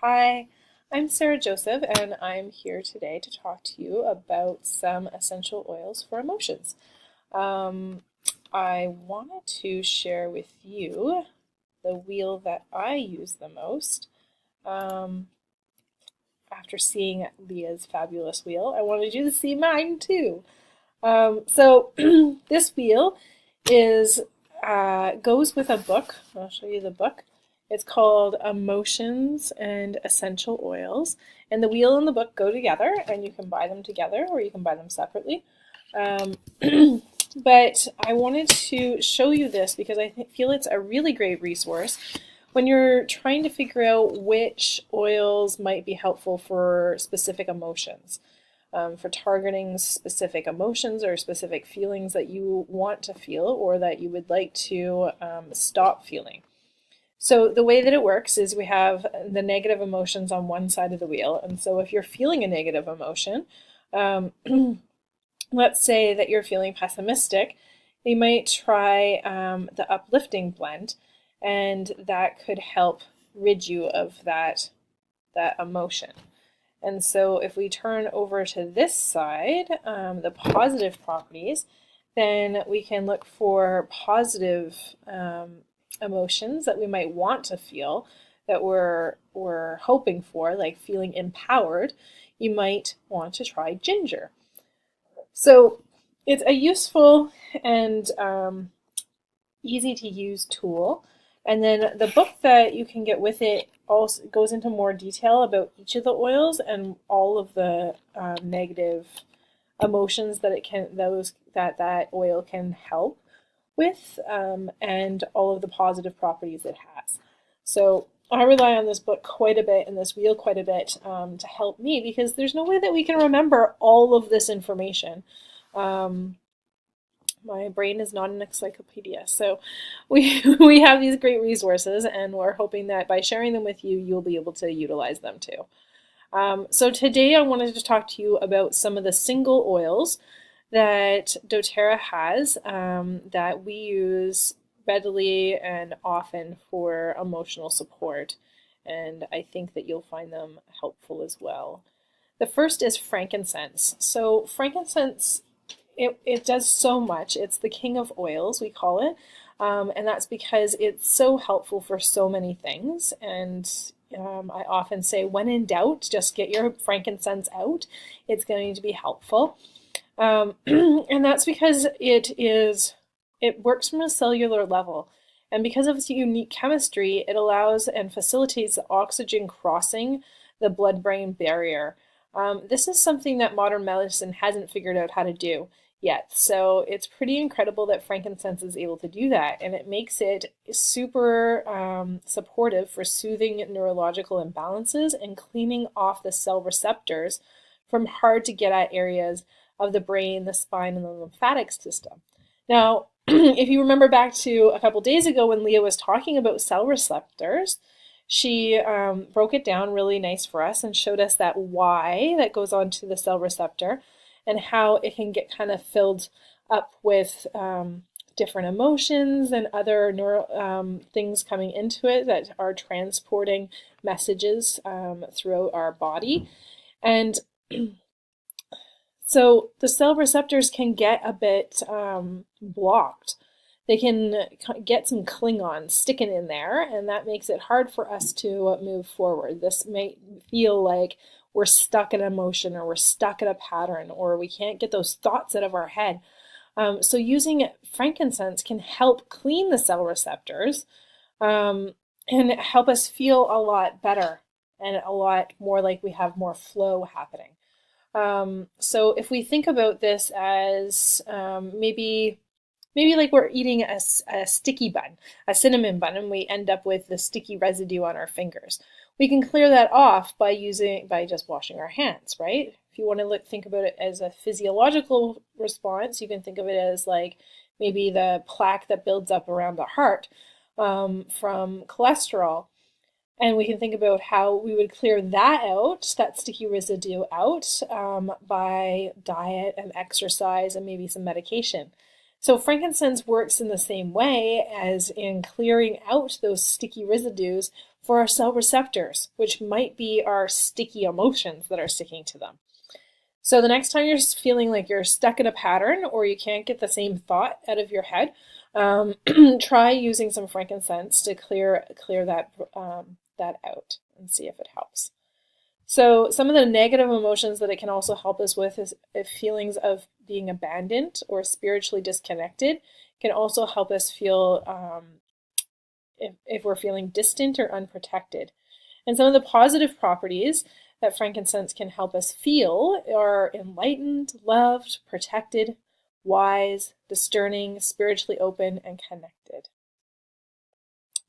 Hi, I'm Sarah Joseph, and I'm here today to talk to you about some essential oils for emotions. Um, I wanted to share with you the wheel that I use the most. Um, After seeing Leah's fabulous wheel, I wanted you to see mine too. So this wheel is goes with a book. I'll show you the book. It's called Emotions and Essential Oils, and the wheel and the book go together, and you can buy them together or you can buy them separately. Um, but I wanted to show you this because I feel it's a really great resource when you're trying to figure out which oils might be helpful for specific emotions. For targeting specific emotions or specific feelings that you want to feel or that you would like to stop feeling. So the way that it works is we have the negative emotions on one side of the wheel. And so if you're feeling a negative emotion, let's say that you're feeling pessimistic, you might try the uplifting blend, and that could help rid you of that emotion. And so if we turn over to this side, the positive properties, then we can look for positive emotions that we might want to feel, that we're hoping for, like feeling empowered. You might want to try ginger. So it's a useful and easy to use tool. And then the book that you can get with it also goes into more detail about each of the oils and all of the negative emotions that that oil can help with, and all of the positive properties it has. So I rely on this book quite a bit and this wheel quite a bit to help me, because there's no way that we can remember all of this information. My brain is not an encyclopedia. So we have these great resources, and we're hoping that by sharing them with you, you'll be able to utilize them too. So today I wanted to talk to you about some of the single oils that doTERRA has that we use readily and often for emotional support. And I think that you'll find them helpful as well. The first is frankincense. So frankincense, it does so much. It's the king of oils, we call it. And that's because it's so helpful for so many things. And I often say, when in doubt, just get your frankincense out. It's going to be helpful. And that's because it works from a cellular level. And because of its unique chemistry, it allows and facilitates the oxygen crossing the blood-brain barrier. This is something that modern medicine hasn't figured out how to do yet. So it's pretty incredible that frankincense is able to do that, and it makes it super supportive for soothing neurological imbalances and cleaning off the cell receptors from hard to get at areas of the brain, the spine, and the lymphatic system. Now, if you remember back to a couple days ago when Leah was talking about cell receptors, she broke it down really nice for us and showed us that Y that goes onto the cell receptor and how it can get kind of filled up with different emotions and other neural things coming into it that are transporting messages throughout our body. And so the cell receptors can get a bit blocked. They can get some Klingon sticking in there, and that makes it hard for us to move forward. This may feel like we're stuck in emotion, or we're stuck in a pattern, or we can't get those thoughts out of our head. So using frankincense can help clean the cell receptors and help us feel a lot better and a lot more like we have more flow happening. So if we think about this as maybe like we're eating a sticky bun, a cinnamon bun, and we end up with the sticky residue on our fingers. We can clear that off by just washing our hands, right? If you want to think about it as a physiological response, you can think of it as like maybe the plaque that builds up around the heart from cholesterol. And we can think about how we would clear that out, that sticky residue out, by diet and exercise and maybe some medication. So frankincense works in the same way as in clearing out those sticky residues for our cell receptors, which might be our sticky emotions that are sticking to them. So the next time you're feeling like you're stuck in a pattern or you can't get the same thought out of your head, try using some frankincense to clear that out and see if it helps. So some of the negative emotions that it can also help us with is if feelings of being abandoned or spiritually disconnected can also help us feel if we're feeling distant or unprotected. And some of the positive properties that frankincense can help us feel are enlightened, loved, protected, wise, discerning, spiritually open, and connected.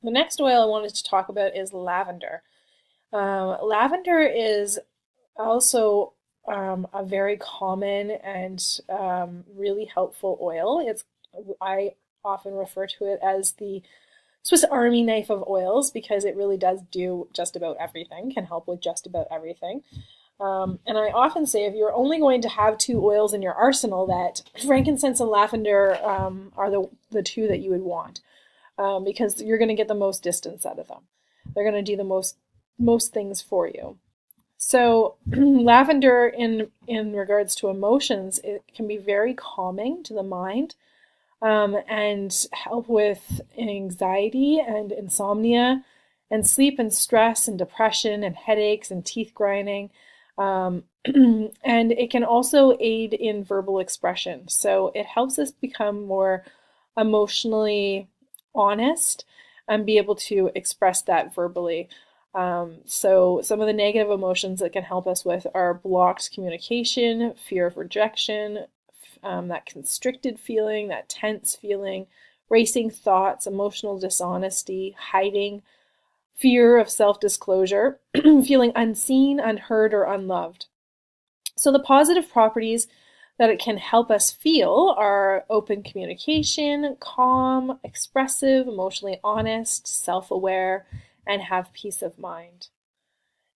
The next oil I wanted to talk about is lavender. Lavender is also a very common and really helpful oil. I often refer to it as the Swiss Army knife of oils because it really does do just about everything, can help with just about everything. And I often say if you're only going to have 2 oils in your arsenal, that frankincense and lavender are the 2 that you would want because you're going to get the most distance out of them. They're going to do the most things for you. So lavender in regards to emotions, it can be very calming to the mind. And help with anxiety and insomnia and sleep and stress and depression and headaches and teeth grinding. And it can also aid in verbal expression. So it helps us become more emotionally honest and be able to express that verbally. So some of the negative emotions that can help us with are blocked communication, fear of rejection, that constricted feeling, that tense feeling, racing thoughts, emotional dishonesty, hiding, fear of self-disclosure, feeling unseen, unheard, or unloved. So the positive properties that it can help us feel are open communication, calm, expressive, emotionally honest, self-aware, and have peace of mind.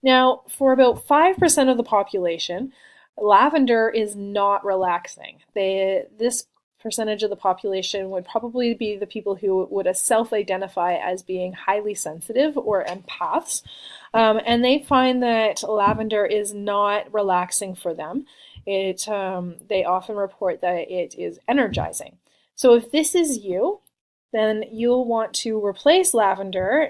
Now, for about 5% of the population, lavender is not relaxing. This percentage of the population would probably be the people who would self-identify as being highly sensitive or empaths, and they find that lavender is not relaxing for them. They often report that it is energizing. So if this is you, then you'll want to replace lavender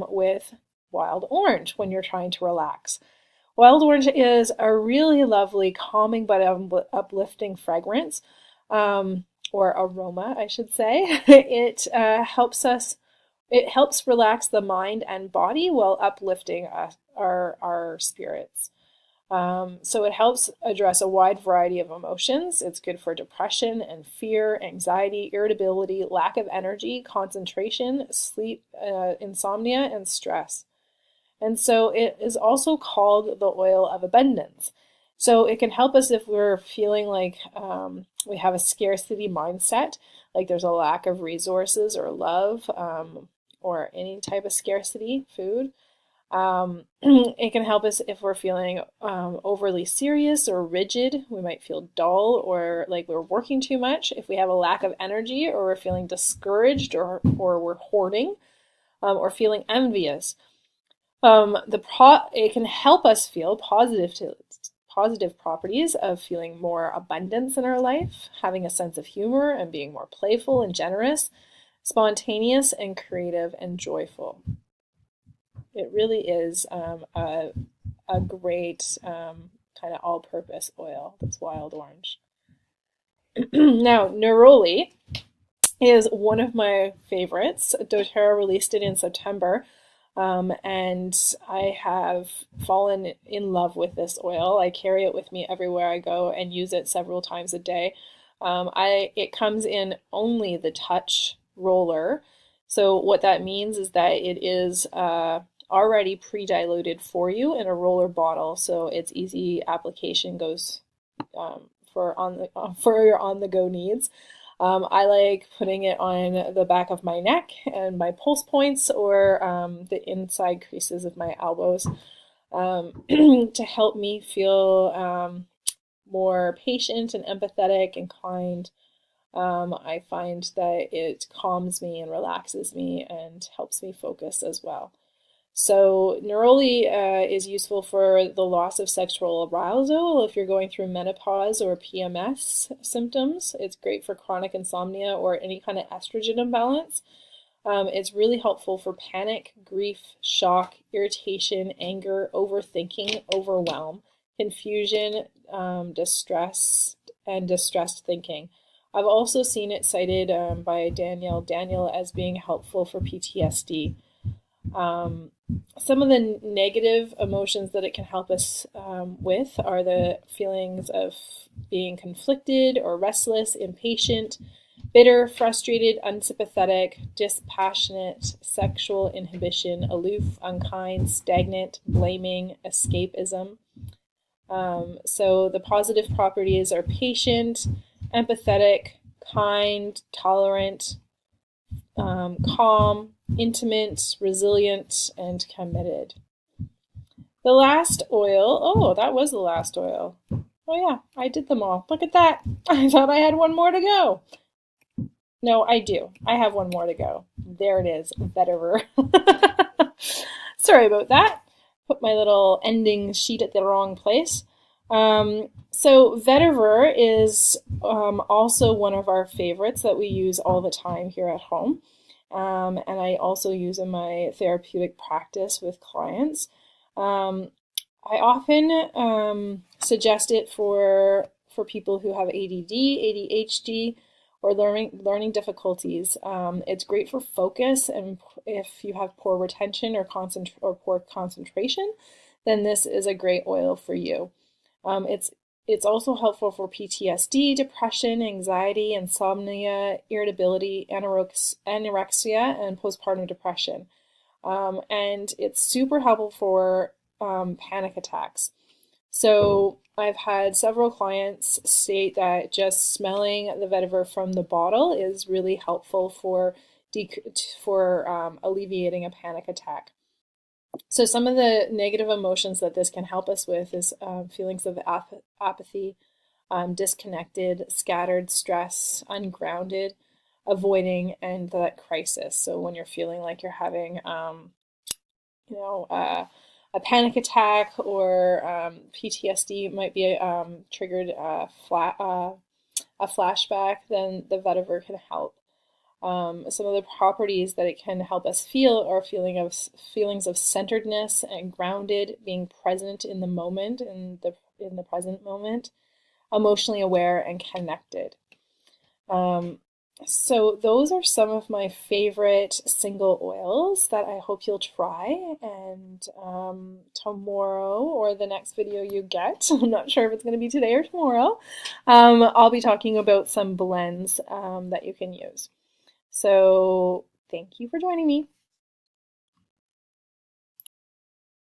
with wild orange when you're trying to relax. Wild orange is a really lovely, calming but uplifting fragrance, or aroma, I should say. It helps relax the mind and body while uplifting our spirits. So it helps address a wide variety of emotions. It's good for depression and fear, anxiety, irritability, lack of energy, concentration, sleep, insomnia, and stress. And so it is also called the oil of abundance. So it can help us if we're feeling like we have a scarcity mindset, like there's a lack of resources or love or any type of scarcity, food. It can help us if we're feeling overly serious or rigid. We might feel dull or like we're working too much. If we have a lack of energy or we're feeling discouraged or we're hoarding or feeling envious. It can help us feel positive properties of feeling more abundance in our life, having a sense of humor and being more playful and generous, spontaneous and creative and joyful. It really is a great kind of all-purpose oil, this wild orange. Now, Neroli is one of my favorites. doTERRA released it in September. And I have fallen in love with this oil. I carry it with me everywhere I go and use it several times a day. It comes in only the touch roller. So what that means is that it is already pre-diluted for you in a roller bottle. So it's easy application, goes for your on-the-go needs. I like putting it on the back of my neck and my pulse points or the inside creases of my elbows to help me feel more patient and empathetic and kind. I find that it calms me and relaxes me and helps me focus as well. So neroli is useful for the loss of sexual arousal if you're going through menopause or PMS symptoms. It's great for chronic insomnia or any kind of estrogen imbalance. It's really helpful for panic, grief, shock, irritation, anger, overthinking, overwhelm, confusion, distress, and distressed thinking. I've also seen it cited by Daniel as being helpful for PTSD. Some of the negative emotions that it can help us with are the feelings of being conflicted or restless, impatient, bitter, frustrated, unsympathetic, dispassionate, sexual inhibition, aloof, unkind, stagnant, blaming, escapism. So the positive properties are patient, empathetic, kind, tolerant, calm, intimate, resilient, and committed. The last oil, oh, that was the last oil. Oh yeah, I did them all. Look at that. I thought I had one more to go. No, I do. I have one more to go. There it is, vetiver. Sorry about that. Put my little ending sheet at the wrong place. So vetiver is also one of our favorites that we use all the time here at home. And I also use in my therapeutic practice with clients. I often suggest it for people who have ADD, ADHD, or learning difficulties. It's great for focus, and if you have poor retention or poor concentration, then this is a great oil for you. It's also helpful for PTSD, depression, anxiety, insomnia, irritability, anorexia, and postpartum depression. And it's super helpful for panic attacks. So I've had several clients state that just smelling the vetiver from the bottle is really helpful for alleviating a panic attack. So some of the negative emotions that this can help us with is feelings of apathy, disconnected, scattered, stress, ungrounded, avoiding, and that crisis. So when you're feeling like you're having, a panic attack or PTSD might be triggered a flashback, then the vetiver can help. Some of the properties that it can help us feel are feelings of centeredness and grounded, being present in the moment, in the present moment, emotionally aware and connected. So those are some of my favorite single oils that I hope you'll try. And tomorrow, or the next video you get, I'm not sure if it's going to be today or tomorrow, I'll be talking about some blends that you can use. So thank you for joining me.